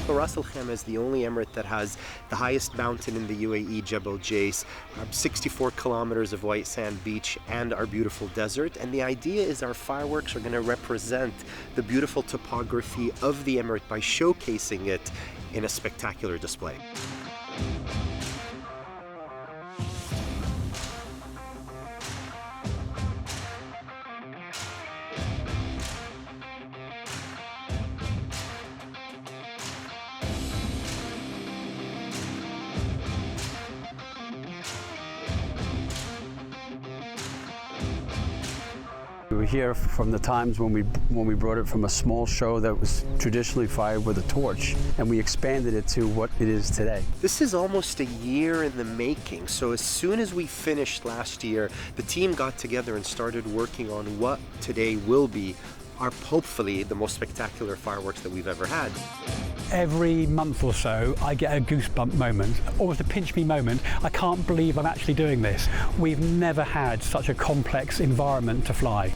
So Ras Al Khaimah is the only emirate that has the highest mountain in the UAE, Jebel Jais, 64 kilometers of white sand beach, and our beautiful desert. And the idea is our fireworks are going to represent the beautiful topography of the emirate by showcasing it in a spectacular display. We were here from the times when we brought it from a small show that was traditionally fired with a torch, and we expanded it to what it is today. This is almost a year in the making. So as soon as we finished last year, the team got together and started working on what today will be our, hopefully, the most spectacular fireworks that we've ever had. Every month or so, I get a goosebump moment, almost a pinch me moment. I can't believe I'm actually doing this. We've never had such a complex environment to fly.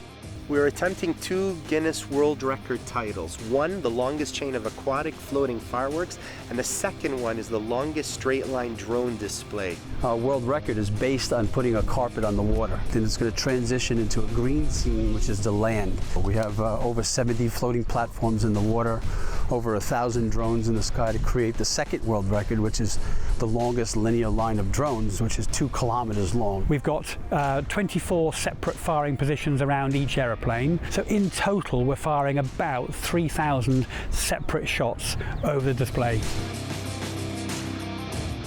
We're attempting 2 Guinness World Record titles. One, the longest chain of aquatic floating fireworks, and the second one is the longest straight line drone display. Our world record is based on putting a carpet on the water. Then it's going to transition into a green scene, which is the land. We have over 70 floating platforms in the water, over 1,000 drones in the sky to create the second world record, which is the longest linear line of drones, which is 2 kilometers long. We've got 24 separate firing positions around each aeroplane. So in total, we're firing about 3,000 separate shots over the display.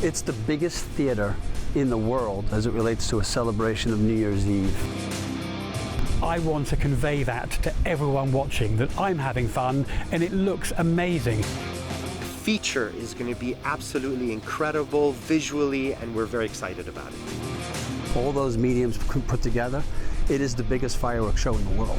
It's the biggest theater in the world as it relates to a celebration of New Year's Eve. I want to convey that to everyone watching, that I'm having fun and it looks amazing. The feature is going to be absolutely incredible visually, and we're very excited about it. All those mediums put together, it is the biggest fireworks show in the world.